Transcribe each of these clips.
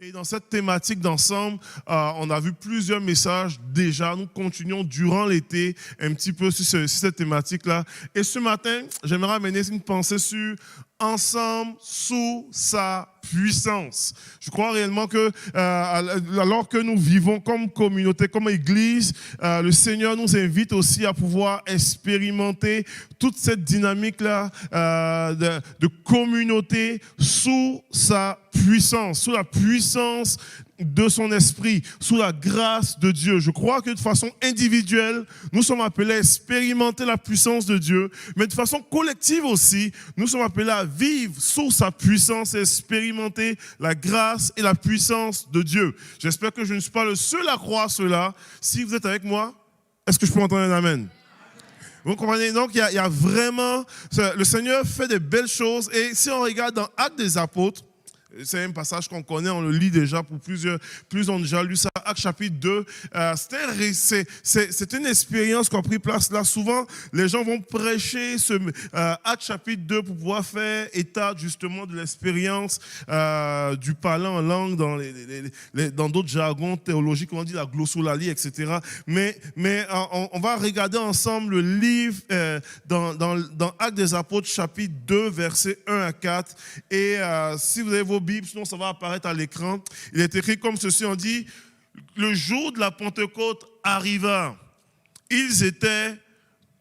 Et dans cette thématique d'ensemble, on a vu plusieurs messages déjà. Nous continuons durant l'été un petit peu sur cette thématique-là. Et ce matin, j'aimerais amener une pensée sur ensemble sous sa puissance. Je crois réellement que alors que nous vivons comme communauté, comme église, le Seigneur nous invite aussi à pouvoir expérimenter toute cette dynamique-là de communauté sous sa puissance, sous la puissance de son esprit, sous la grâce de Dieu. Je crois que de façon individuelle, nous sommes appelés à expérimenter la puissance de Dieu, mais de façon collective aussi, nous sommes appelés à vivre sous sa puissance et expérimenter la grâce et la puissance de Dieu. J'espère que je ne suis pas le seul à croire cela. Si vous êtes avec moi, est-ce que je peux entendre un amen? Vous comprenez? Donc, il y a vraiment... Le Seigneur fait de belles choses. Et si on regarde dans Actes des Apôtres, c'est un passage qu'on connaît, on le lit déjà pour plusieurs ont déjà lu ça. Actes chapitre 2, c'est une expérience qui a pris place là. Souvent, les gens vont prêcher ce Actes chapitre 2 pour pouvoir faire état justement de l'expérience du parler en langue dans d'autres jargons théologiques, on dit la glossolalie, etc. Mais on va regarder ensemble le livre dans Actes des Apôtres chapitre 2, versets 1 à 4. Et si vous avez vos Bibles, sinon ça va apparaître à l'écran. Il est écrit comme ceci, on dit: le jour de la Pentecôte arriva. Ils étaient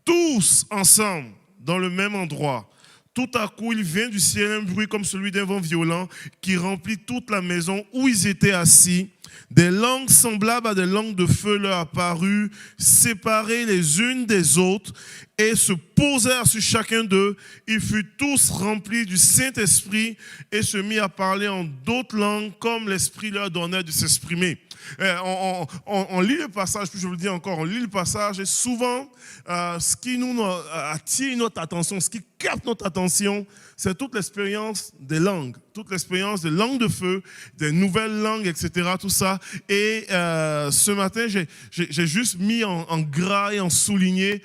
tous ensemble dans le même endroit. Tout à coup, il vient du ciel un bruit comme celui d'un vent violent qui remplit toute la maison où ils étaient assis. Des langues semblables à des langues de feu leur apparurent, séparées les unes des autres, et se posèrent sur chacun d'eux. Ils furent tous remplis du Saint-Esprit et se mirent à parler en d'autres langues comme l'Esprit leur donnait de s'exprimer. On lit le passage, puis je vous le dis encore, on lit le passage et souvent, ce qui nous attire notre attention, ce qui capte notre attention, c'est toute l'expérience des langues, toute l'expérience des langues de feu, des nouvelles langues, etc., tout ça. Et ce matin, j'ai juste mis en gras et en souligné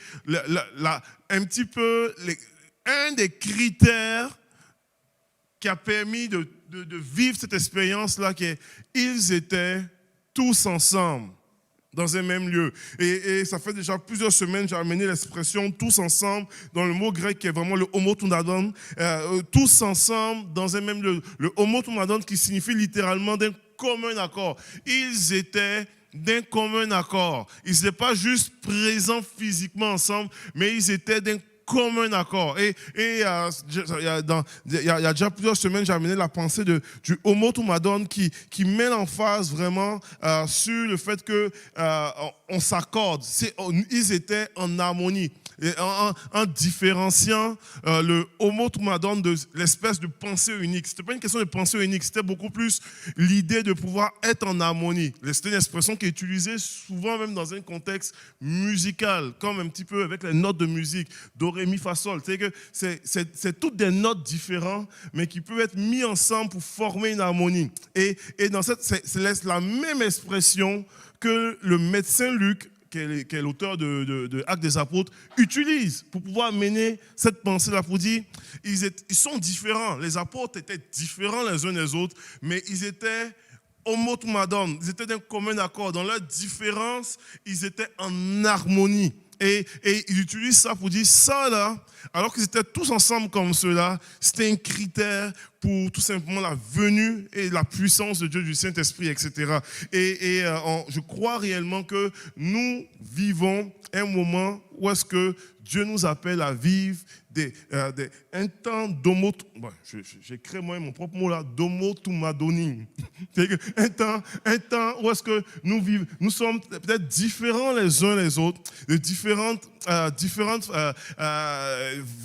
un petit peu un des critères qui a permis de vivre cette expérience-là, qui est ils étaient tous ensemble dans un même lieu. Et ça fait déjà plusieurs semaines, j'ai amené l'expression tous ensemble dans le mot grec qui est vraiment le homotounadon. Tous ensemble dans un même lieu. Le homotounadon qui signifie littéralement d'un commun accord. Ils étaient d'un commun accord. Ils n'étaient pas juste présents physiquement ensemble, mais ils étaient d'un commun accord. Et il y a déjà plusieurs semaines, j'ai amené la pensée du homotounadon qui met l'emphase vraiment sur le fait que on s'accorde. Ils étaient en harmonie. En différenciant le homotounadon de l'espèce de pensée unique. Ce n'était pas une question de pensée unique, c'était beaucoup plus l'idée de pouvoir être en harmonie. C'était une expression qui est utilisée souvent même dans un contexte musical, comme un petit peu avec les notes de musique, do, ré, mi, fa, sol. C'est toutes des notes différentes, mais qui peuvent être mises ensemble pour former une harmonie. Et dans c'est la même expression que le médecin Luc, qui est l'auteur de Actes des Apôtres, utilise pour pouvoir mener cette pensée-là, pour dire ils sont différents. Les apôtres étaient différents les uns des autres, mais ils étaient homotounadon, ils étaient d'un commun accord. Dans leur différence, ils étaient en harmonie. Et il utilise ça pour dire ça là, alors qu'ils étaient tous ensemble comme cela, c'était un critère pour tout simplement la venue et la puissance de Dieu, du Saint-Esprit, etc. Et je crois réellement que nous vivons un moment où est-ce que Dieu nous appelle à vivre un temps j'ai créé moi mon propre mot là, domotumadoning. un temps où est-ce que nous vivons, nous sommes peut-être différents les uns les autres, de différentes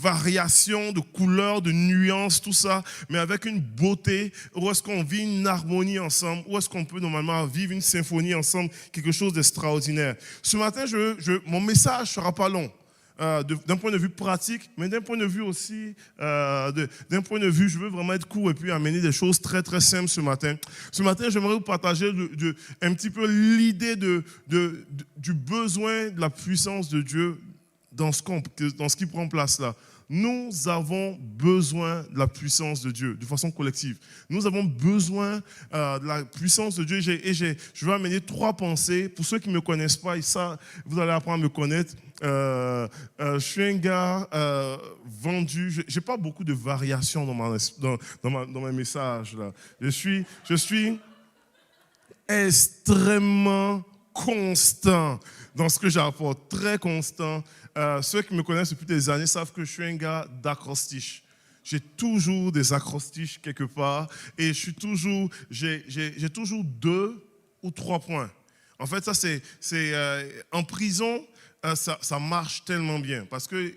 variations de couleurs, de nuances, tout ça, mais avec une beauté, où est-ce qu'on vit une harmonie ensemble, où est-ce qu'on peut normalement vivre une symphonie ensemble, quelque chose d'extraordinaire. Ce matin, mon message ne sera pas long. D'un point de vue pratique, mais d'un point de vue aussi, je veux vraiment être court et puis amener des choses très très simples ce matin. Ce matin, j'aimerais vous partager un petit peu l'idée du besoin de la puissance de Dieu dans ce qui prend place là. nous avons besoin de la puissance de Dieu, de façon collective. Nous avons besoin de la puissance de Dieu. Je vais amener 3 pensées. Pour ceux qui ne me connaissent pas, ça, vous allez apprendre à me connaître. Je suis un gars vendu. Je n'ai pas beaucoup de variations dans mes messages. Là. Je suis extrêmement constant dans ce que j'apporte, très constant. Ceux qui me connaissent depuis des années savent que je suis un gars d'acrostiche. J'ai toujours des acrostiches quelque part et j'ai toujours 2 ou 3 points. En fait, ça c'est en prison, ça marche tellement bien parce que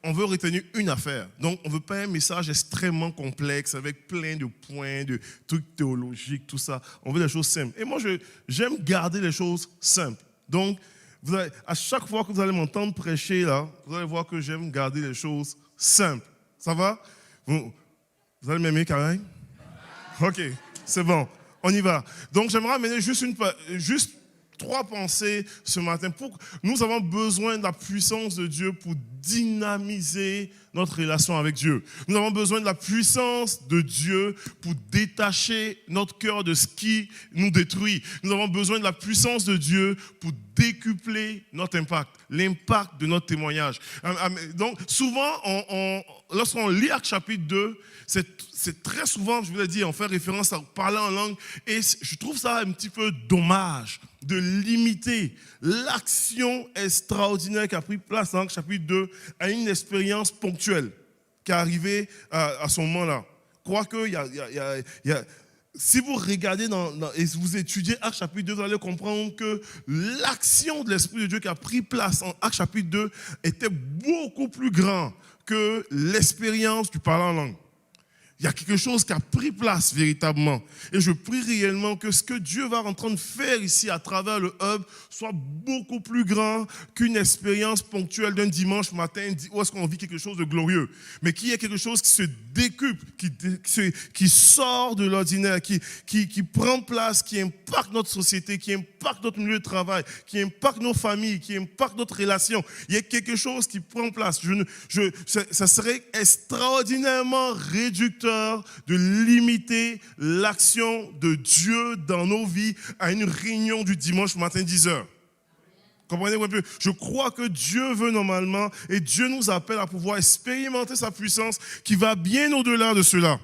on veut retenir une affaire. Donc, on ne veut pas un message extrêmement complexe avec plein de points, de trucs théologiques, tout ça. On veut des choses simples. Et moi, j'aime garder les choses simples. Donc, à chaque fois que vous allez m'entendre prêcher, là, vous allez voir que j'aime garder les choses simples. Ça va? Vous allez m'aimer, Karen? Ok, c'est bon. On y va. Donc, j'aimerais amener juste 3 pensées ce matin. Nous avons besoin de la puissance de Dieu pour dynamiser notre relation avec Dieu. Nous avons besoin de la puissance de Dieu pour détacher notre cœur de ce qui nous détruit. Nous avons besoin de la puissance de Dieu pour décupler notre impact, l'impact de notre témoignage. Donc, souvent, lorsqu'on lit Actes chapitre 2, c'est très souvent, je vous l'ai dit, on fait référence à parler en langue, et je trouve ça un petit peu dommage de limiter l'action extraordinaire qui a pris place dans Actes chapitre 2 à une expérience ponctuelle qui est arrivée à ce moment-là. Je crois que si vous regardez et vous étudiez Actes chapitre 2, vous allez comprendre que l'action de l'Esprit de Dieu qui a pris place en Actes chapitre 2 était beaucoup plus grande que l'expérience du parler en langue. Il y a quelque chose qui a pris place véritablement. Et je prie réellement que ce que Dieu va en train de faire ici à travers le Hub soit beaucoup plus grand qu'une expérience ponctuelle d'un dimanche matin où est-ce qu'on vit quelque chose de glorieux. Mais qu'il y ait quelque chose qui se décuple, qui sort de l'ordinaire, qui prend place, qui impacte notre société, qui impacte notre milieu de travail, qui impacte nos familles, qui impacte notre relation. Il y a quelque chose qui prend place. Ça serait extraordinairement réducteur de limiter l'action de Dieu dans nos vies à une réunion du dimanche matin 10h. Comprenez un peu? Je crois que Dieu veut normalement et Dieu nous appelle à pouvoir expérimenter sa puissance qui va bien au-delà de cela.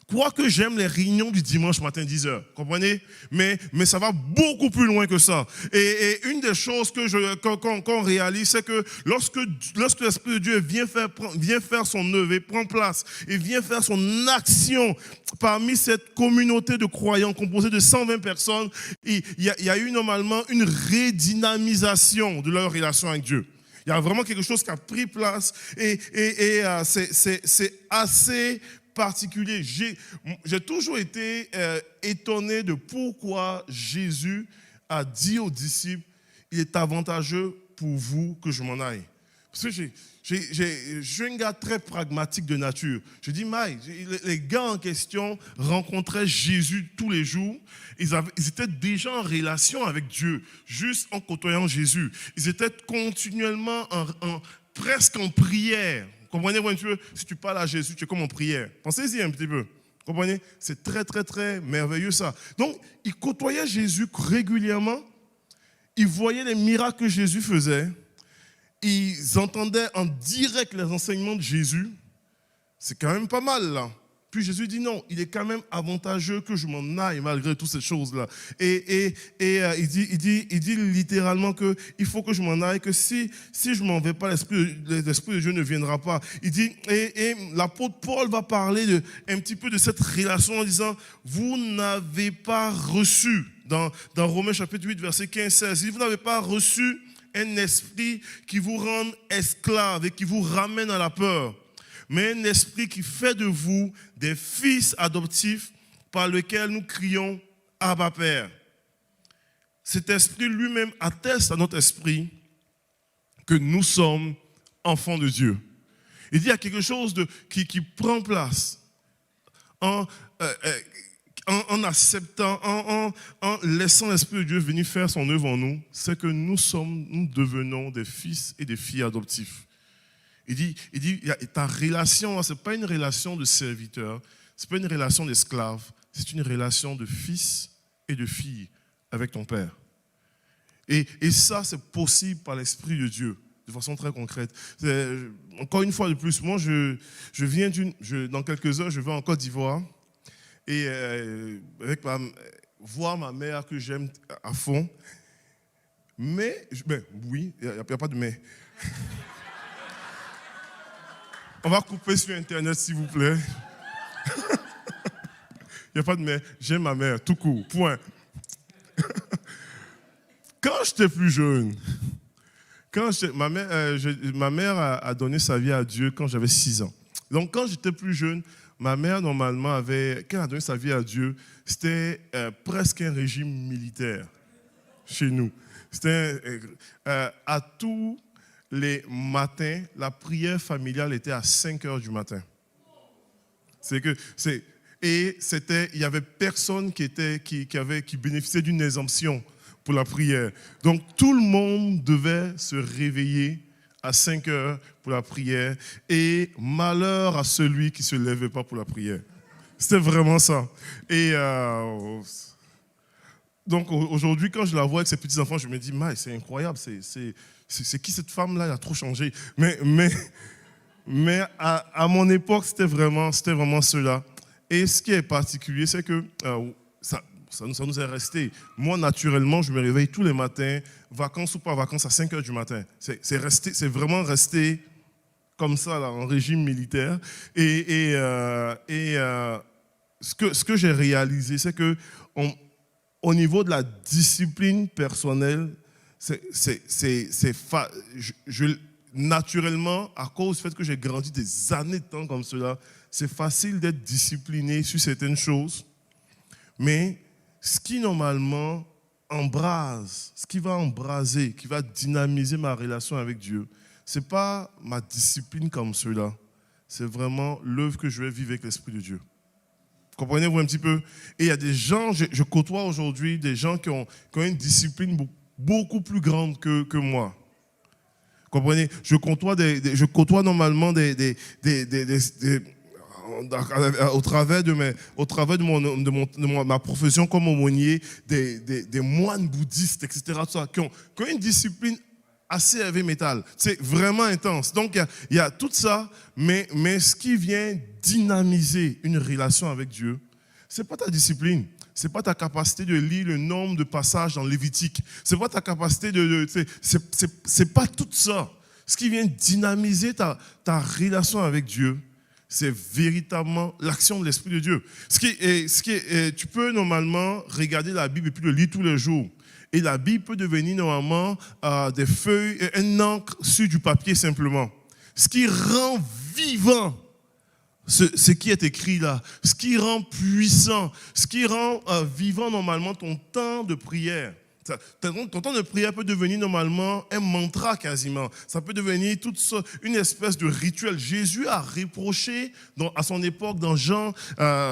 Quoique j'aime les réunions du dimanche matin 10h, comprenez? Mais ça va beaucoup plus loin que ça. Et une des choses qu'on réalise, c'est que lorsque l'Esprit de Dieu vient faire son œuvre et prend place et vient faire son action parmi cette communauté de croyants composée de 120 personnes, il y a eu normalement une redynamisation de leur relation avec Dieu. Il y a vraiment quelque chose qui a pris place et c'est assez particulier. J'ai toujours été étonné de pourquoi Jésus a dit aux disciples, il est avantageux pour vous que je m'en aille. Parce que je suis un gars très pragmatique de nature. Je dis, les gars en question rencontraient Jésus tous les jours. Ils étaient déjà en relation avec Dieu, juste en côtoyant Jésus. Ils étaient continuellement presque en prière. Comprenez, si tu parles à Jésus, tu es comme en prière. Pensez-y un petit peu. Comprenez? C'est très, très, très merveilleux ça. Donc, ils côtoyaient Jésus régulièrement. Ils voyaient les miracles que Jésus faisait. Ils entendaient en direct les enseignements de Jésus. C'est quand même pas mal là. Puis Jésus dit non, il est quand même avantageux que je m'en aille malgré toutes ces choses-là. Et il dit littéralement qu'il faut que je m'en aille, que si je m'en vais pas, l'Esprit de Dieu ne viendra pas. Il dit, et l'apôtre Paul va parler un petit peu de cette relation en disant, vous n'avez pas reçu, dans Romains chapitre 8, verset 15-16, il dit, vous n'avez pas reçu un esprit qui vous rende esclave et qui vous ramène à la peur, mais un esprit qui fait de vous des fils adoptifs par lequel nous crions « Abba Père ». Cet esprit lui-même atteste à notre esprit que nous sommes enfants de Dieu. Il dit qu'il y a quelque chose qui prend place en acceptant, en laissant l'Esprit de Dieu venir faire son œuvre en nous, c'est que nous devenons des fils et des filles adoptifs. Ta relation, ce n'est pas une relation de serviteur, ce n'est pas une relation d'esclave, c'est une relation de fils et de fille avec ton Père. Et ça, c'est possible par l'Esprit de Dieu, de façon très concrète. Encore une fois de plus, moi, je viens dans quelques heures, je vais en Côte d'Ivoire et voir ma mère que j'aime à fond. Mais oui, il n'y a pas de mais. On va couper sur Internet, s'il vous plaît. Il n'y a pas de mais. J'aime ma mère, tout court, point. Quand j'étais plus jeune, ma mère a donné sa vie à Dieu quand j'avais 6 ans. Donc, quand j'étais plus jeune, ma mère, normalement, quand elle a donné sa vie à Dieu, c'était presque un régime militaire chez nous. C'était à tous les matins, la prière familiale était à 5 heures du matin. Il y avait personne qui bénéficiait d'une exemption pour la prière. Donc tout le monde devait se réveiller à 5 heures pour la prière et malheur à celui qui ne se levait pas pour la prière. C'était vraiment ça. Et donc aujourd'hui, quand je la vois avec ses petits-enfants, je me dis, c'est incroyable, c'est qui cette femme-là, elle a trop changé. Mais à mon époque, c'était vraiment cela. Et ce qui est particulier, c'est que ça nous est resté. Moi, naturellement, je me réveille tous les matins, vacances ou pas vacances, à 5 heures du matin. C'est vraiment resté comme ça, là, en régime militaire. Et ce que j'ai réalisé, c'est que au niveau de la discipline personnelle, naturellement, à cause du fait que j'ai grandi des années de temps comme cela, c'est facile d'être discipliné sur certaines choses. Mais ce qui normalement embrase, ce qui va embraser, qui va dynamiser ma relation avec Dieu, ce n'est pas ma discipline comme cela. C'est vraiment l'œuvre que je vais vivre avec l'Esprit de Dieu. Comprenez-vous un petit peu? Et il y a des gens, je côtoie aujourd'hui des gens qui ont une discipline beaucoup plus grande que moi. Comprenez? Je côtoie normalement au travers de ma profession comme aumônier, des moines bouddhistes, etc., tout ça, qui ont une discipline assez heavy metal. C'est vraiment intense. Donc, il y a tout ça, mais ce qui vient dynamiser une relation avec Dieu, ce n'est pas ta discipline. Ce n'est pas ta capacité de lire le nombre de passages dans Lévitique. Ce n'est pas ta capacité c'est pas tout ça. Ce qui vient dynamiser ta relation avec Dieu, c'est véritablement l'action de l'Esprit de Dieu. Tu peux normalement regarder la Bible et puis le lire tous les jours. Et la Bible peut devenir normalement des feuilles, un encre sur du papier simplement. Ce qui rend vivant ce qui est écrit là, ce qui rend puissant, ce qui rend vivant normalement ton temps de prière. Ton temps de prière peut devenir normalement un mantra quasiment. Ça peut devenir une espèce de rituel. Jésus a reproché à son époque dans Jean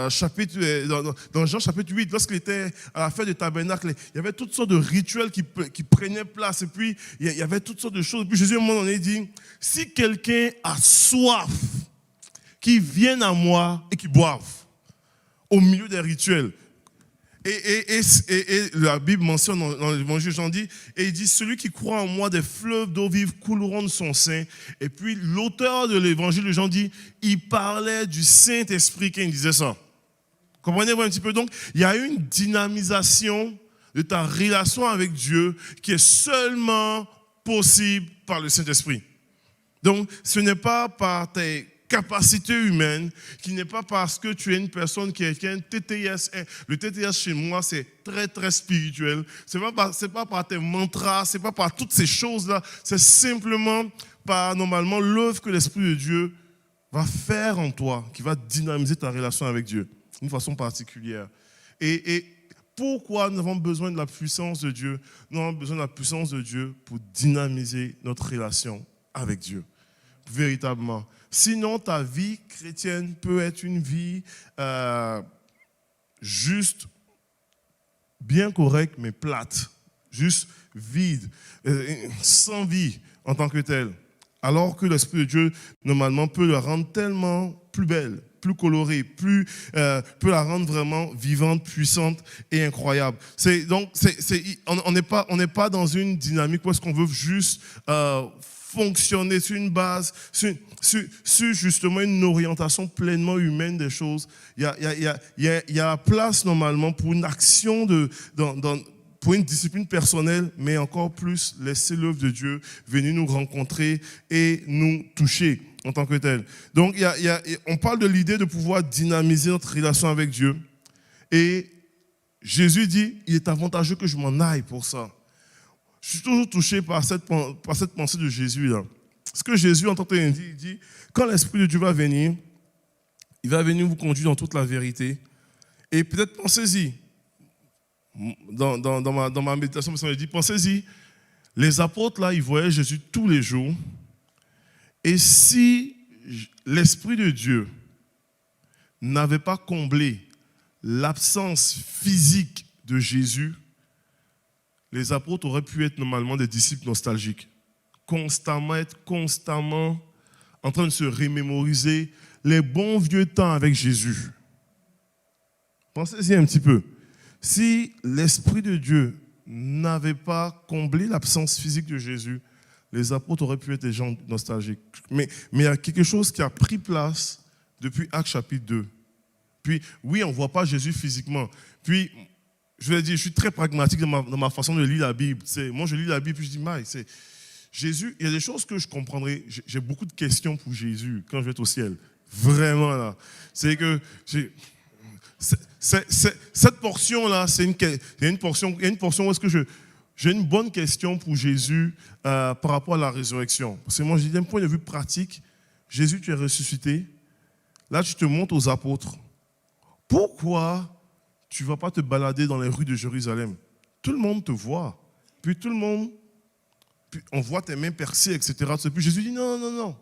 chapitre 8, lorsqu'il était à la fête du tabernacle, il y avait toutes sortes de rituels qui prenaient place. Et puis, il y avait toutes sortes de choses. Et puis Jésus, à un moment donné, dit, si quelqu'un a soif, qu'il vienne à moi et qu'il boive au milieu des rituels. Et la Bible mentionne dans l'évangile, Jean dit, et il dit, celui qui croit en moi, des fleuves d'eau vive couleront de son sein. Et puis l'auteur de l'évangile de Jean dit, il parlait du Saint-Esprit quand il disait ça. Comprenez-vous un petit peu? Donc, il y a une dynamisation de ta relation avec Dieu qui est seulement possible par le Saint-Esprit. Donc, ce n'est pas par tes capacité humaine, qui n'est pas parce que tu es une personne qui a un TTS. Le TTS chez moi, c'est très, très spirituel. Ce n'est pas par tes mantras, ce n'est pas par toutes ces choses-là. C'est simplement par, normalement, l'œuvre que l'Esprit de Dieu va faire en toi, qui va dynamiser ta relation avec Dieu d'une façon particulière. Et pourquoi nous avons besoin de la puissance de Dieu? Nous avons besoin de la puissance de Dieu pour dynamiser notre relation avec Dieu. Véritablement. Sinon, ta vie chrétienne peut être une vie juste, bien correcte, mais plate. Juste vide, sans vie en tant que telle. Alors que l'Esprit de Dieu, normalement, peut la rendre tellement plus belle, plus colorée, peut la rendre vraiment vivante, puissante et incroyable. On n'est pas dans une dynamique où est-ce qu'on veut juste fonctionner sur une base, sur justement une orientation pleinement humaine des choses. Il y a place normalement pour une action pour une discipline personnelle, mais encore plus laisser l'œuvre de Dieu venir nous rencontrer et nous toucher en tant que tel. Donc, on parle de l'idée de pouvoir dynamiser notre relation avec Dieu. Et Jésus dit, il est avantageux que je m'en aille pour ça. Je suis toujours touché par cette pensée de Jésus là. Ce que Jésus en tant que tel dit, il dit, quand l'Esprit de Dieu va venir, il va venir vous conduire dans toute la vérité. Et peut-être pensez-y. Dans ma méditation, je dis, pensez-y, les apôtres là, ils voyaient Jésus tous les jours. Et si l'Esprit de Dieu n'avait pas comblé l'absence physique de Jésus, les apôtres auraient pu être normalement des disciples nostalgiques. Être constamment en train de se remémoriser les bons vieux temps avec Jésus. Pensez-y un petit peu. Si l'Esprit de Dieu n'avait pas comblé l'absence physique de Jésus, les apôtres auraient pu être des gens nostalgiques. Mais il y a quelque chose qui a pris place depuis Actes chapitre 2. Puis, oui, on ne voit pas Jésus physiquement. Puis, je vais dire, je suis très pragmatique dans ma façon de lire la Bible. Moi, je lis la Bible, puis je dis, Jésus, il y a des choses que je comprendrai. J'ai beaucoup de questions pour Jésus quand je vais être au ciel. Vraiment, là. C'est que... cette portion-là, il y a une portion où est-ce que j'ai une bonne question pour Jésus par rapport à la résurrection. Parce que moi, je dis d'un point de vue pratique, Jésus, tu es ressuscité. Là, tu te montres aux apôtres. Pourquoi tu ne vas pas te balader dans les rues de Jérusalem? Tout le monde te voit. Puis on voit tes mains percées, etc. Puis Jésus dit non.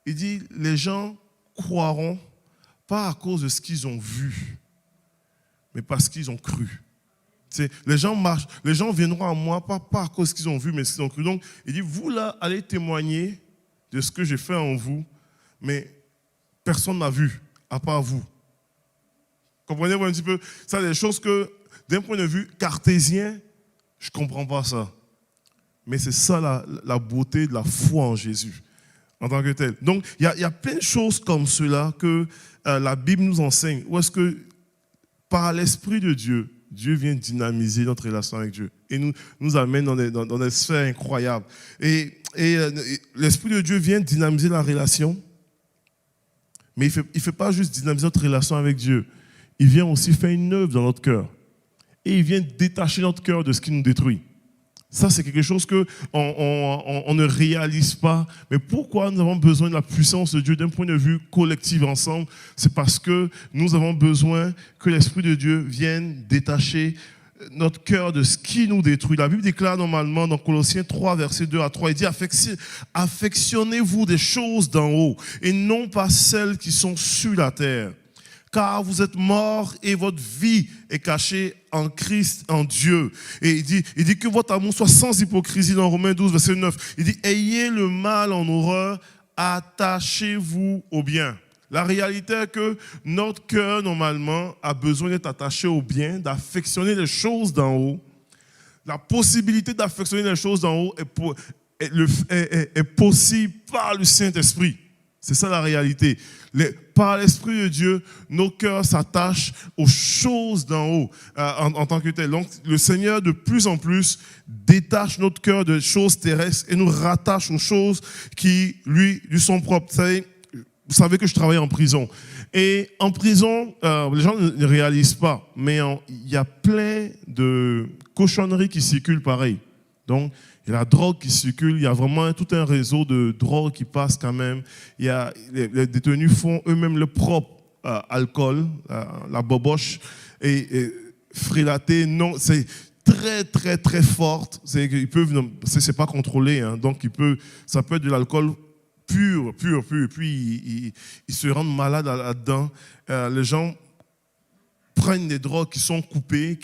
Il dit, les gens croiront pas à cause de ce qu'ils ont vu, mais parce qu'ils ont cru. Les gens viendront à moi, pas à cause de ce qu'ils ont vu, mais ce qu'ils ont cru. Donc, il dit, vous là, allez témoigner de ce que j'ai fait en vous, mais personne n'a vu, à part vous. Comprenez-vous un petit peu? Ça, des choses que, d'un point de vue cartésien, je ne comprends pas ça. Mais c'est ça la beauté de la foi en Jésus, en tant que tel. Donc, il y a plein de choses comme cela que la Bible nous enseigne. Où est-ce que, par l'Esprit de Dieu, Dieu vient dynamiser notre relation avec Dieu et nous amène dans des sphères incroyables. Et l'Esprit de Dieu vient dynamiser la relation, mais il ne fait pas juste dynamiser notre relation avec Dieu. Il vient aussi faire une œuvre dans notre cœur. Et il vient détacher notre cœur de ce qui nous détruit. Ça, c'est quelque chose qu'on ne réalise pas. Mais pourquoi nous avons besoin de la puissance de Dieu d'un point de vue collectif ensemble? C'est parce que nous avons besoin que l'Esprit de Dieu vienne détacher notre cœur de ce qui nous détruit. La Bible déclare normalement dans Colossiens 3, versets 2 à 3, il dit « Affectionnez-vous des choses d'en haut et non pas celles qui sont sur la terre. Car vous êtes morts et votre vie est cachée en Christ, en Dieu. » Et il dit que votre amour soit sans hypocrisie dans Romains 12, verset 9. Il dit, ayez le mal en horreur, attachez-vous au bien. La réalité est que notre cœur, normalement, a besoin d'être attaché au bien, d'affectionner les choses d'en haut. La possibilité d'affectionner les choses d'en haut est possible par le Saint-Esprit. C'est ça la réalité. Par l'Esprit de Dieu, nos cœurs s'attachent aux choses d'en haut en tant que tel. Donc, le Seigneur, de plus en plus, détache notre cœur de choses terrestres et nous rattache aux choses qui, lui sont propres. Vous savez que je travaille en prison. Et en prison, les gens ne réalisent pas, mais il y a plein de cochonneries qui circulent pareil. Donc, il y a la drogue qui circule, il y a vraiment tout un réseau de drogue qui passe quand même. Les détenus font eux-mêmes leur propre alcool, la boboche, et frélaté. Non, c'est très, très, très forte. C'est pas contrôlé, hein, donc ça peut être de l'alcool pur. Et puis, ils se rendent malades là-dedans. Les gens prennent des drogues qui sont coupées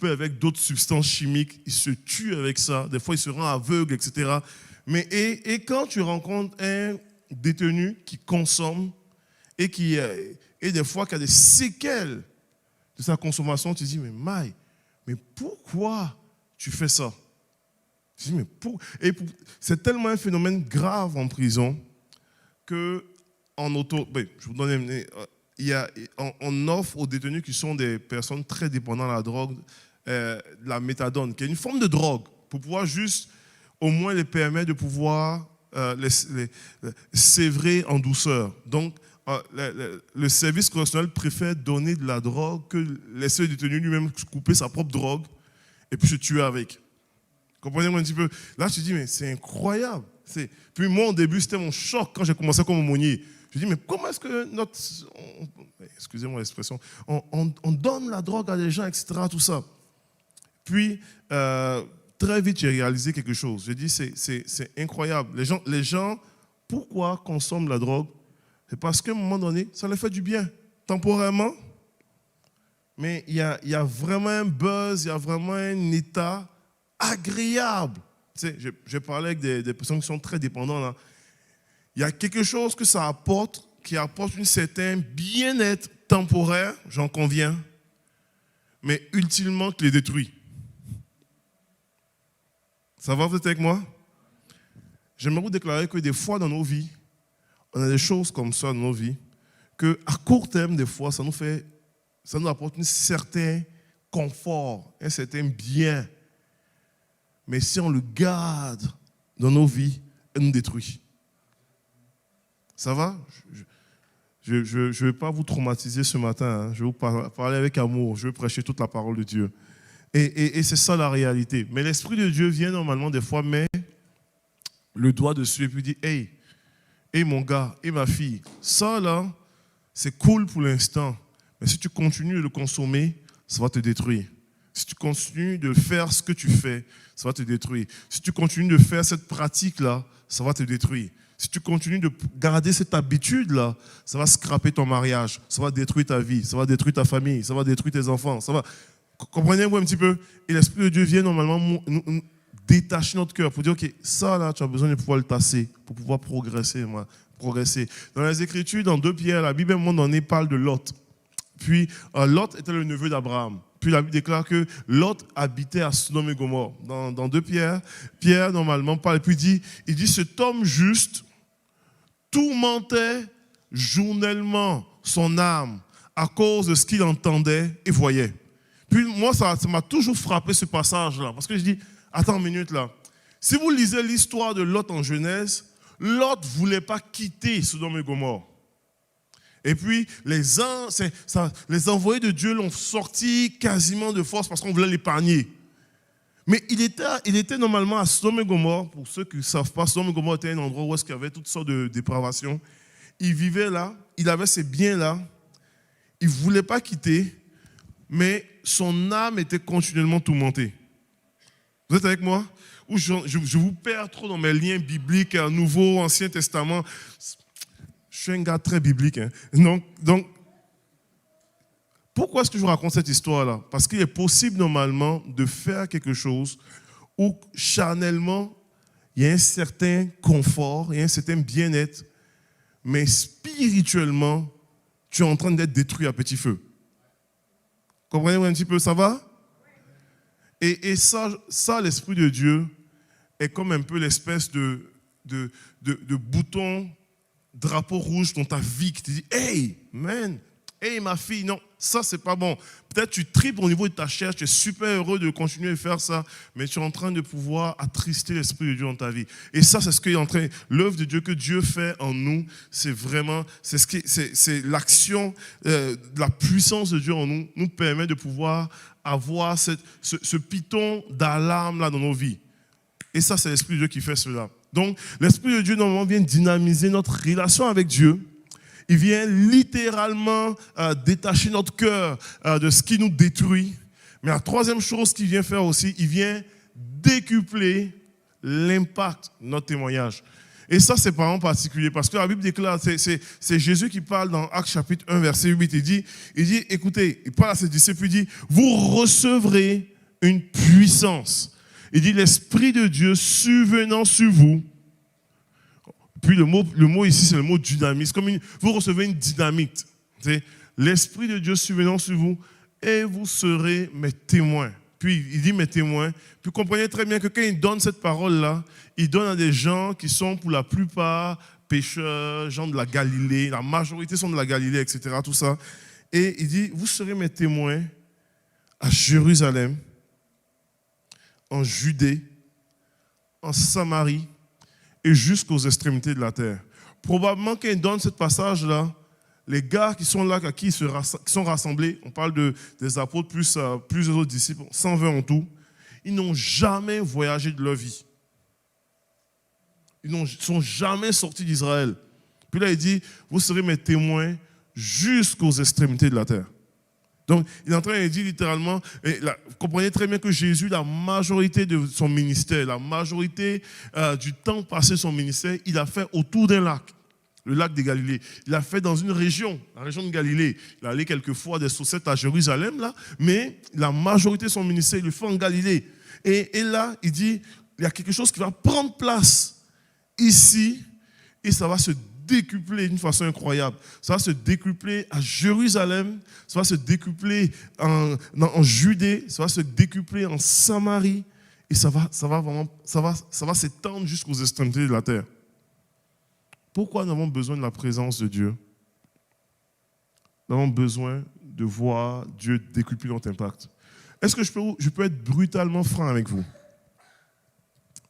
avec d'autres substances chimiques. Ils se tuent avec ça. Des fois, ils se rendent aveugles, etc. Et quand tu rencontres un détenu qui consomme et des fois qui a des séquelles de sa consommation, tu te dis, mais pourquoi tu fais ça? Tu te dis, c'est tellement un phénomène grave en prison que je vous donne on offre aux détenus qui sont des personnes très dépendantes à la drogue, la méthadone, qui est une forme de drogue, pour pouvoir juste, au moins les permettre de pouvoir les sévrer en douceur. Donc, le service correctionnel préfère donner de la drogue que laisser le détenu lui-même couper sa propre drogue et puis se tuer avec. Comprenez-moi un petit peu. Là, je te dis, mais c'est incroyable. Puis moi, au début, c'était mon choc quand j'ai commencé comme aumônier. Je dis, mais comment est-ce que excusez-moi l'expression, on donne la drogue à des gens, etc., tout ça. Puis, très vite, j'ai réalisé quelque chose. J'ai dit, c'est incroyable. Les gens, pourquoi consomment la drogue? C'est parce qu'à un moment donné, ça leur fait du bien, temporairement. Mais il y a vraiment un buzz, il y a vraiment un état agréable. Tu sais, j'ai parlé avec des personnes qui sont très dépendantes. Là. Il y a quelque chose que ça apporte, qui apporte un certain bien-être temporaire, j'en conviens, mais ultimement qui les détruit. Ça va, vous êtes avec moi? J'aimerais vous déclarer que des fois dans nos vies, on a des choses comme ça dans nos vies, qu'à court terme, des fois, ça nous apporte un certain confort, un certain bien. Mais si on le garde dans nos vies, elle nous détruit. Ça va? Je ne vais pas vous traumatiser ce matin. Hein. Je vais vous parler avec amour. Je vais prêcher toute la parole de Dieu. Et c'est ça la réalité. Mais l'Esprit de Dieu vient normalement des fois, met le doigt dessus et puis dit, hey, mon gars, ma fille, ça là, c'est cool pour l'instant. Mais si tu continues de le consommer, ça va te détruire. Si tu continues de faire ce que tu fais, ça va te détruire. Si tu continues de faire cette pratique-là, ça va te détruire. Si tu continues de garder cette habitude-là, ça va scraper ton mariage, ça va détruire ta vie, ça va détruire ta famille, ça va détruire tes enfants. Comprenez-vous un petit peu? Et l'Esprit de Dieu vient normalement nous détacher notre cœur pour dire, ok, ça là, tu as besoin de pouvoir le tasser pour pouvoir progresser. Dans les Écritures, dans 2 Pierre, la Bible à un moment donné parle de Lot. Puis Lot était le neveu d'Abraham. Puis la Bible déclare que Lot habitait à Sodome et Gomorrhe. Dans 2 Pierre, Pierre normalement parle et puis il dit cet homme juste tourmentait journellement son âme à cause de ce qu'il entendait et voyait. Puis moi, ça m'a toujours frappé ce passage-là. Parce que je dis, attends une minute là. Si vous lisez l'histoire de Lot en Genèse, Lot ne voulait pas quitter Sodome et Gomorrhe. Et puis, les envoyés de Dieu l'ont sorti quasiment de force parce qu'on voulait l'épargner. Mais il était normalement à Sodome et Gomorrhe. Pour ceux qui ne savent pas, Sodome et Gomorrhe était un endroit où il y avait toutes sortes de dépravations. Il vivait là, il avait ses biens là. Il ne voulait pas quitter, mais son âme était continuellement tourmentée. Vous êtes avec moi? Ou je vous perds trop dans mes liens bibliques, Nouveau, Ancien Testament. Je suis un gars très biblique. Hein. Donc, pourquoi est-ce que je vous raconte cette histoire-là? Parce qu'il est possible normalement de faire quelque chose où charnellement, il y a un certain confort, il y a un certain bien-être, mais spirituellement, tu es en train d'être détruit à petit feu. Comprenez-vous un petit peu, ça va? Et ça, l'Esprit de Dieu est comme un peu l'espèce de bouton, drapeau rouge dans ta vie qui te dit « Hey, man, hey, ma fille, non, ça, c'est pas bon. » Peut-être tu tripes au niveau de ta chair, tu es super heureux de continuer à faire ça, mais tu es en train de pouvoir attrister l'Esprit de Dieu dans ta vie. Et ça, c'est ce qui est en train, l'œuvre de Dieu que Dieu fait en nous, c'est l'action, la puissance de Dieu en nous permet de pouvoir avoir ce piton d'alarme là dans nos vies. Et ça, c'est l'Esprit de Dieu qui fait cela. Donc, l'Esprit de Dieu, normalement, vient dynamiser notre relation avec Dieu. Il vient littéralement détacher notre cœur de ce qui nous détruit. Mais la troisième chose qu'il vient faire aussi, il vient décupler l'impact de notre témoignage. Et ça, c'est pas en particulier, parce que la Bible déclare, c'est Jésus qui parle dans Actes chapitre 1, verset 8. Il dit, écoutez, il parle à ses disciples, il dit, vous recevrez une puissance. Il dit, l'Esprit de Dieu survenant sur vous, Puis le mot ici, c'est le mot dynamisme. Vous recevez une dynamite. L'Esprit de Dieu survenant sur vous et vous serez mes témoins. Puis il dit mes témoins. Puis comprenez très bien que quand il donne cette parole-là, il donne à des gens qui sont pour la plupart pécheurs, gens de la Galilée. La majorité sont de la Galilée, etc. Tout ça. Et il dit, vous serez mes témoins à Jérusalem, en Judée, en Samarie et jusqu'aux extrémités de la terre. Probablement quand il donne ce passage-là, les gars qui sont là, qui sont rassemblés, on parle des apôtres plus plusieurs autres disciples, 120 en tout, ils n'ont jamais voyagé de leur vie. Ils ne sont jamais sortis d'Israël. Puis là, il dit, vous serez mes témoins jusqu'aux extrémités de la terre. Donc, il est en train de dire littéralement, vous comprenez très bien que Jésus, la majorité de son ministère, la majorité du temps passé son ministère, il a fait autour d'un lac. Le lac de Galilée. Il a fait dans une région, la région de Galilée. Il est allé quelquefois des Saucettes à Jérusalem, là, mais la majorité de son ministère, il le fait en Galilée. Et là, il dit, il y a quelque chose qui va prendre place ici, et ça va se décupler d'une façon incroyable. Ça va se décupler à Jérusalem, ça va se décupler en Judée, ça va se décupler en Samarie, et ça va s'étendre jusqu'aux extrémités de la terre. Pourquoi nous avons besoin de la présence de Dieu? Nous avons besoin de voir Dieu décupler notre impact. Est-ce que je peux être brutalement franc avec vous?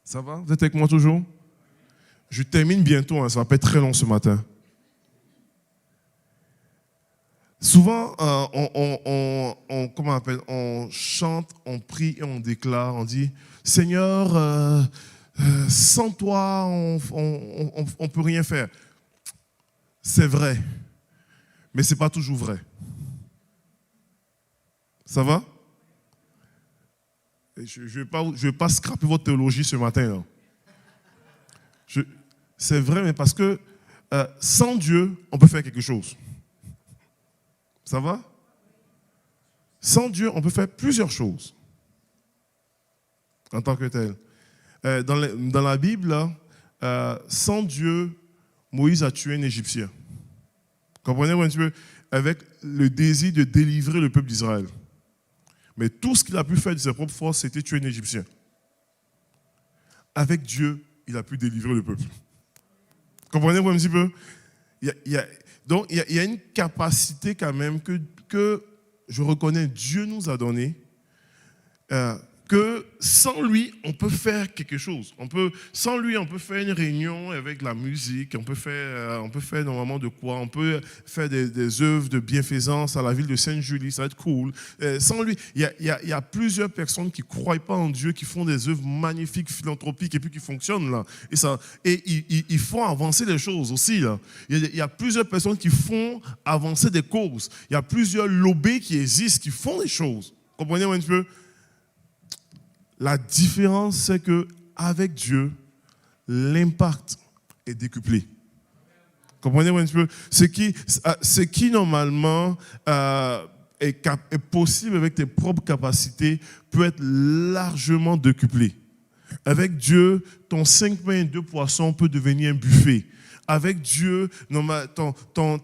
Ça va? Vous êtes avec moi toujours? Je termine bientôt, ça ne va pas être très long ce matin. Souvent, on chante, on prie et on déclare, on dit « Seigneur, sans toi, on ne peut rien faire. » C'est vrai, mais ce n'est pas toujours vrai. Ça va? Je ne vais pas scraper votre théologie ce matin. Là. C'est vrai, mais parce que sans Dieu, on peut faire quelque chose. Ça va? Sans Dieu, on peut faire plusieurs choses en tant que tel. Dans la Bible, là, sans Dieu, Moïse a tué un Égyptien. Comprenez un petit peu? Avec le désir de délivrer le peuple d'Israël. Mais tout ce qu'il a pu faire de ses propres forces, c'était tuer un Égyptien. Avec Dieu, il a pu délivrer le peuple. Comprenez-vous un petit peu? Donc, il y a une capacité quand même que je reconnais Dieu nous a donnée, que sans lui, on peut faire quelque chose. Sans lui, on peut faire une réunion avec la musique, on peut faire normalement de quoi? On peut faire des œuvres de bienfaisance à la ville de Sainte-Julie, ça va être cool. Sans lui, il y a plusieurs personnes qui ne croient pas en Dieu, qui font des œuvres magnifiques, philanthropiques, et puis qui fonctionnent là. Et ils font avancer les choses aussi. Là. Il y a plusieurs personnes qui font avancer des causes. Il y a plusieurs lobbies qui existent, qui font des choses. Comprenez-vous un petit peu? La différence, c'est qu'avec Dieu, l'impact est décuplé. Comprenez-vous un petit peu? Ce qui normalement est possible avec tes propres capacités peut être largement décuplé. Avec Dieu, ton 5 pains et 2 poissons peut devenir un buffet. Avec Dieu, ton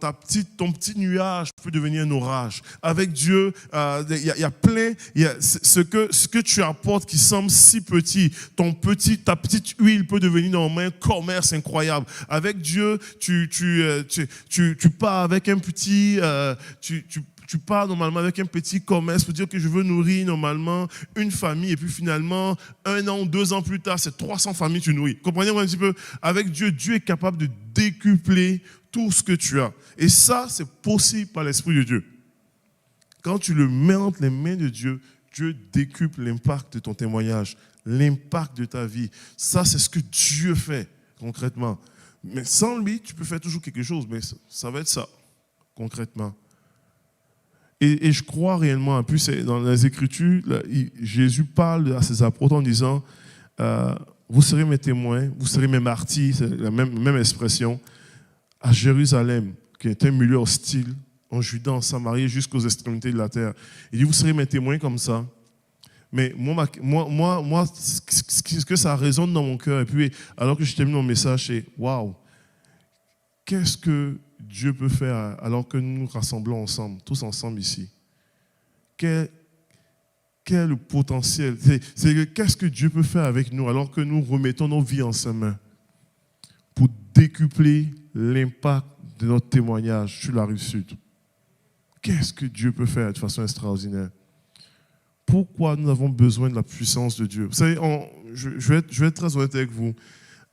petit nuage peut devenir un orage. Avec Dieu, il y a plein, ce que tu apportes qui semble si petit, ta petite huile peut devenir normalement un commerce incroyable. Avec Dieu, tu pars avec un petit, tu pars normalement avec un petit commerce pour dire que je veux nourrir normalement une famille et puis finalement, 1 an, 2 ans plus tard, c'est 300 familles que tu nourris. Comprenez-vous un petit peu? Avec Dieu, Dieu est capable de décupler tout ce que tu as. Et ça, c'est possible par l'Esprit de Dieu. Quand tu le mets entre les mains de Dieu, Dieu décuple l'impact de ton témoignage, l'impact de ta vie. Ça, c'est ce que Dieu fait concrètement. Mais sans lui, tu peux faire toujours quelque chose, mais ça va être ça, concrètement. Et je crois réellement, en plus, dans les Écritures, là, Jésus parle à ses apôtres en disant vous serez mes témoins, vous serez mes martyrs, c'est la même expression, à Jérusalem, qui est un milieu hostile, en Judée, en Samarie, jusqu'aux extrémités de la terre. Il dit vous serez mes témoins comme ça. Mais moi ce que ça résonne dans mon cœur, et puis alors que je termine mon message, c'est waouh, qu'est-ce que Dieu peut faire alors que nous nous rassemblons ensemble, tous ensemble ici? Quel est le potentiel? Qu'est-ce que Dieu peut faire avec nous alors que nous remettons nos vies en ses mains pour décupler l'impact de notre témoignage sur la rive sud? Qu'est-ce que Dieu peut faire de façon extraordinaire? Pourquoi nous avons besoin de la puissance de Dieu? Vous savez, je vais être très honnête avec vous.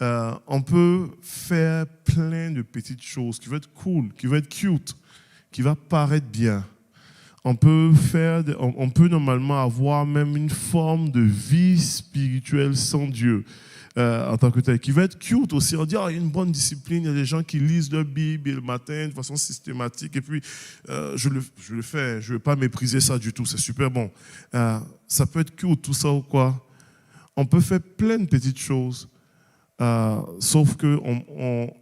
On peut faire plein de petites choses qui vont être cool, qui vont être cute, qui vont paraître bien. On peut normalement avoir même une forme de vie spirituelle sans Dieu en tant que tel, qui va être cute aussi. On dit, il y a une bonne discipline, il y a des gens qui lisent leur Bible le matin de façon systématique, et puis je le fais, je ne vais pas mépriser ça du tout, c'est super bon. Ça peut être cute, tout ça ou quoi. On peut faire plein de petites choses, sauf qu'on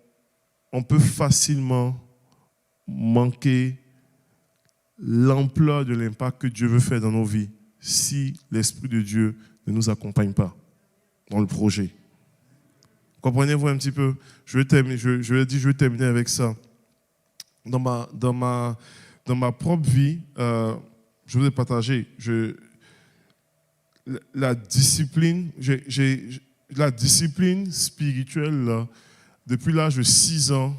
on peut facilement manquer l'ampleur de l'impact que Dieu veut faire dans nos vies si l'Esprit de Dieu ne nous accompagne pas dans le projet. Comprenez-vous un petit peu? Je vais terminer avec ça. Dans ma propre vie, je vous ai partagé la discipline spirituelle là, depuis l'âge de 6 ans,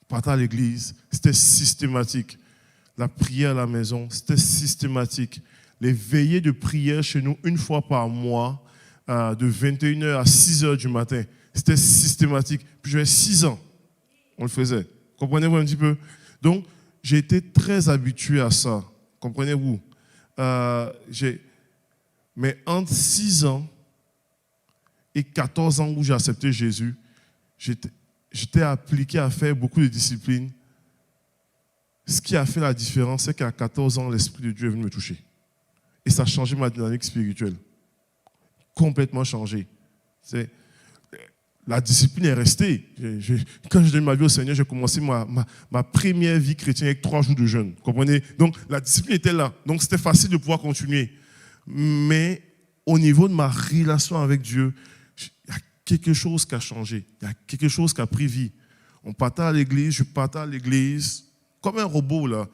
partir à l'église, c'était systématique. La prière à la maison, c'était systématique. Les veillées de prière chez nous, une fois par mois, de 21h à 6h du matin, c'était systématique. Puis j'avais 6 ans, on le faisait. Comprenez-vous un petit peu? Donc, j'ai été très habitué à ça. Comprenez-vous? Mais entre 6 ans et 14 ans où j'ai accepté Jésus, j'étais appliqué à faire beaucoup de disciplines. Ce qui a fait la différence, c'est qu'à 14 ans, l'Esprit de Dieu est venu me toucher. Et ça a changé ma dynamique spirituelle. Complètement changé. La discipline est restée. Quand je donne ma vie au Seigneur, j'ai commencé ma première vie chrétienne avec 3 jours de jeûne. Comprenez? Donc, la discipline était là. Donc, c'était facile de pouvoir continuer. Mais au niveau de ma relation avec Dieu, il y a quelque chose qui a changé. Il y a quelque chose qui a pris vie. On partait à l'église, je partais à l'église comme un robot, là.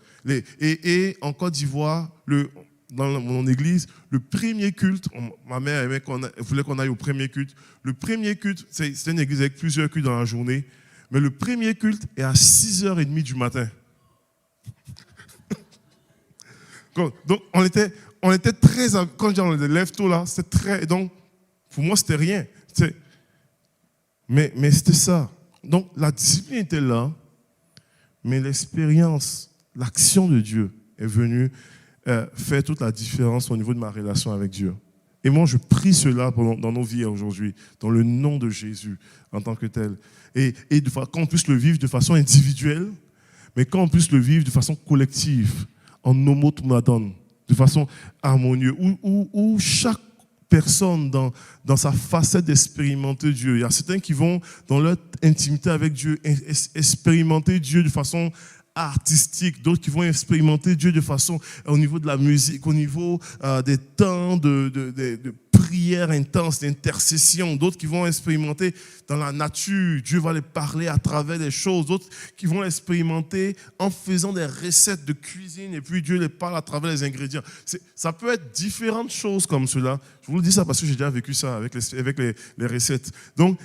Et en Côte d'Ivoire, dans mon église, le premier culte, ma mère voulait qu'on aille au premier culte. Le premier culte, c'est une église avec plusieurs cultes dans la journée, mais le premier culte est à 6h30 du matin. Donc, on était très... Quand on lève tôt, là, c'était très... Donc, pour moi, c'était rien. Mais c'était ça. Donc, la discipline était là, mais l'expérience, l'action de Dieu est venue faire toute la différence au niveau de ma relation avec Dieu. Et moi, je prie cela dans nos vies aujourd'hui, dans le nom de Jésus, en tant que tel. Et qu'on puisse le vivre de façon individuelle, mais qu'on puisse le vivre de façon collective, en homotomadon, de façon harmonieuse, où chaque personne dans sa facette d'expérimenter Dieu. Il y a certains qui vont dans leur intimité avec Dieu expérimenter Dieu de façon artistique, d'autres qui vont expérimenter Dieu de façon au niveau de la musique, au niveau des temps de prière intense, d'intercession, d'autres qui vont expérimenter dans la nature, Dieu va les parler à travers des choses, d'autres qui vont expérimenter en faisant des recettes de cuisine et puis Dieu les parle à travers les ingrédients. Ça peut être différentes choses comme cela. Je vous le dis ça parce que j'ai déjà vécu ça avec les recettes. Donc,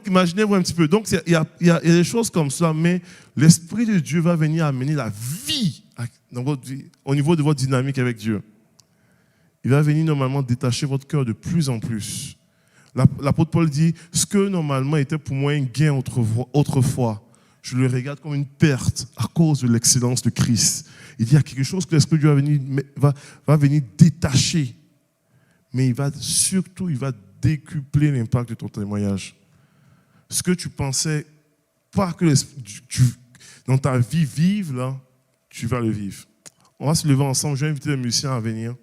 imaginez-vous un petit peu. Donc, il y a des choses comme ça, mais l'Esprit de Dieu va venir amener la vie dans votre vie, au niveau de votre dynamique avec Dieu. Il va venir normalement détacher votre cœur de plus en plus. L'apôtre Paul dit, ce que normalement était pour moi un gain autrefois, je le regarde comme une perte à cause de l'excellence de Christ. Il dit, il y a quelque chose que l'Esprit de Dieu va venir détacher. Mais il va décupler l'impact de ton témoignage. Ce que tu pensais pas que dans ta vie vive, là, tu vas le vivre. On va se lever ensemble. Je vais inviter les musiciens à venir.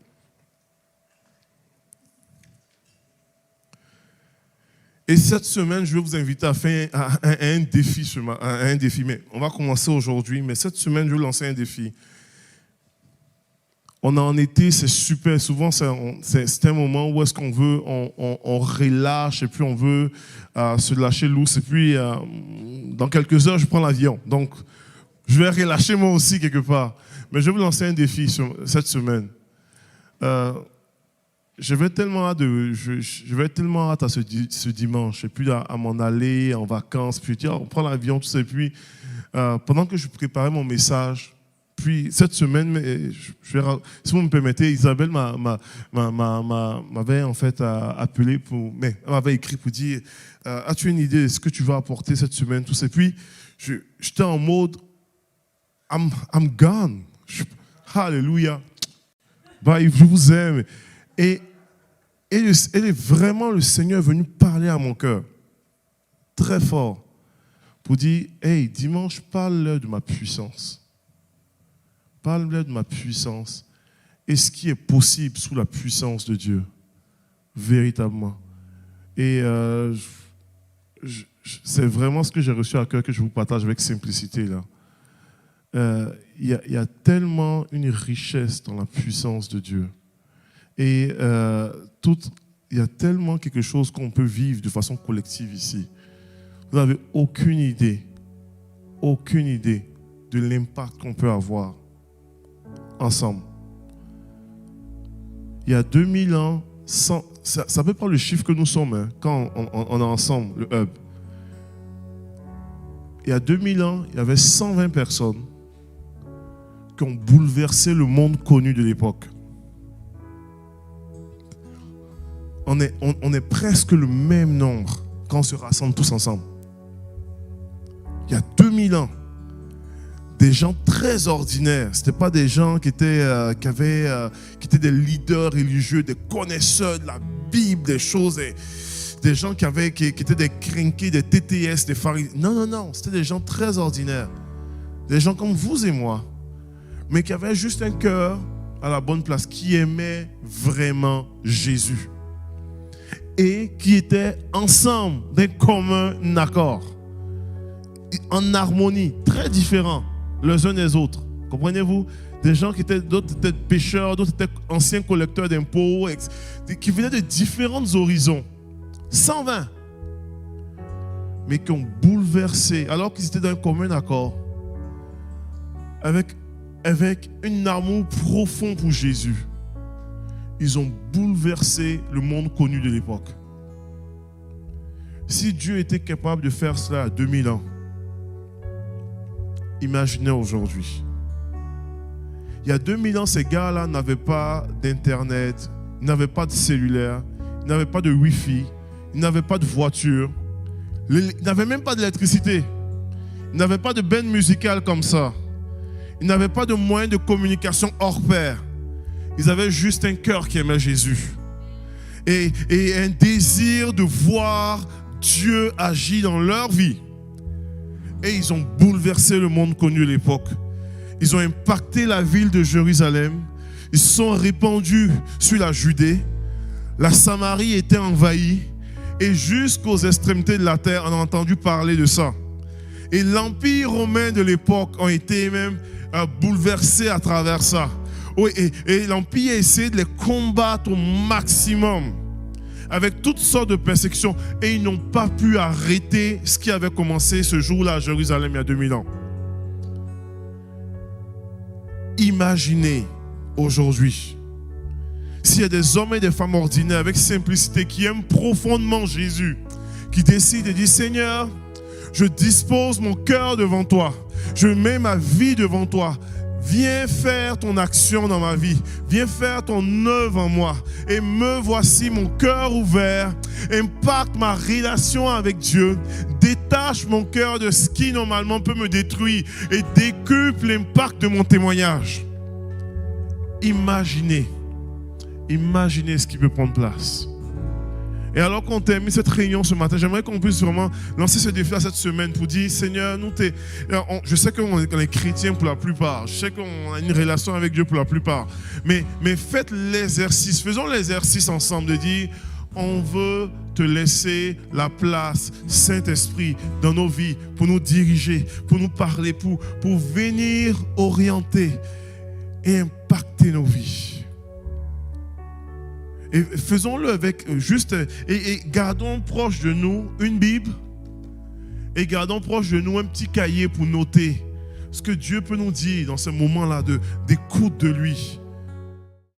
Et cette semaine, je vais vous inviter à faire un défi. Mais on va commencer aujourd'hui. Mais cette semaine, je vais lancer un défi. On est en été, c'est super. Souvent, c'est un moment où est-ce qu'on veut, on relâche et puis on veut se lâcher loose. Et puis, dans quelques heures, je prends l'avion. Donc, je vais relâcher moi aussi quelque part. Mais je vais vous lancer un défi cette semaine. Je vais tellement hâte à ce dimanche. Et puis, à m'en aller en vacances. Puis, tiens, on prend l'avion, tout ça. Et puis, pendant que je préparais mon message, puis cette semaine, si vous me permettez, Isabelle m'avait en fait appelé elle m'avait écrit pour dire as-tu une idée de ce que tu vas apporter cette semaine, tout ça. Et puis j'étais en mode I'm gone. Alléluia. Bye, je vous aime. Et vraiment le Seigneur est venu parler à mon cœur très fort pour dire hey, dimanche, parle-leur de ma puissance. Parle-leur de ma puissance et ce qui est possible sous la puissance de Dieu, véritablement. Et c'est vraiment ce que j'ai reçu à cœur que je vous partage avec simplicité. Il y a tellement une richesse dans la puissance de Dieu. Et il y a tellement quelque chose qu'on peut vivre de façon collective ici. Vous n'avez aucune idée de l'impact qu'on peut avoir ensemble. Il y a 2000 ans, ça ne peut pas le chiffre que nous sommes quand on est ensemble, le hub. Il y a 2000 ans, il y avait 120 personnes qui ont bouleversé le monde connu de l'époque. On est presque le même nombre quand on se rassemble tous ensemble. Il y a 2000 ans, des gens très ordinaires. Ce n'étaient pas des gens qui étaient des leaders religieux, des connaisseurs de la Bible, des choses, des gens qui étaient des crinqués, des TTS, des pharisiens. Non. C'était des gens très ordinaires. Des gens comme vous et moi, mais qui avaient juste un cœur à la bonne place, qui aimaient vraiment Jésus. Et qui étaient ensemble d'un commun accord, en harmonie, très différents les uns des autres. Comprenez-vous? Des gens d'autres étaient pêcheurs, d'autres étaient anciens collecteurs d'impôts, qui venaient de différents horizons. 120. Mais qui ont bouleversé, alors qu'ils étaient d'un commun accord, avec un amour profond pour Jésus. Ils ont bouleversé le monde connu de l'époque. Si Dieu était capable de faire cela à 2000 ans, imaginez aujourd'hui. Il y a 2000 ans, ces gars-là n'avaient pas d'Internet, ils n'avaient pas de cellulaire, ils n'avaient pas de Wi-Fi, ils n'avaient pas de voiture, ils n'avaient même pas d'électricité, ils n'avaient pas de band musicale comme ça, ils n'avaient pas de moyens de communication hors pair. Ils avaient juste un cœur qui aimait Jésus et un désir de voir Dieu agir dans leur vie. Et ils ont bouleversé le monde connu de l'époque. Ils ont impacté la ville de Jérusalem. Ils se sont répandus sur la Judée. La Samarie était envahie. Et jusqu'aux extrémités de la terre, on a entendu parler de ça. Et l'empire romain de l'époque a été même bouleversé à travers ça. Oui, et l'empire a essayé de les combattre au maximum avec toutes sortes de persécutions, et ils n'ont pas pu arrêter ce qui avait commencé ce jour-là à Jérusalem il y a 2000 ans. Imaginez aujourd'hui s'il y a des hommes et des femmes ordinaires avec simplicité qui aiment profondément Jésus, qui décident de dire Seigneur, je dispose mon cœur devant toi, je mets ma vie devant toi. Viens faire ton action dans ma vie. Viens faire ton œuvre en moi. Et me voici mon cœur ouvert. Impacte ma relation avec Dieu. Détache mon cœur de ce qui normalement peut me détruire. Et décuple l'impact de mon témoignage. Imaginez ce qui peut prendre place. Et alors qu'on termine cette réunion ce matin, j'aimerais qu'on puisse vraiment lancer ce défi à cette semaine pour dire, Seigneur, je sais qu'on est chrétiens pour la plupart, je sais qu'on a une relation avec Dieu pour la plupart, mais faites l'exercice, faisons l'exercice ensemble de dire, on veut te laisser la place, Saint-Esprit, dans nos vies, pour nous diriger, pour nous parler, pour venir orienter et impacter impacter nos vies. Et faisons-le avec juste, et gardons proche de nous une Bible, et gardons proche de nous un petit cahier pour noter ce que Dieu peut nous dire dans ce moment-là d'écoute de lui.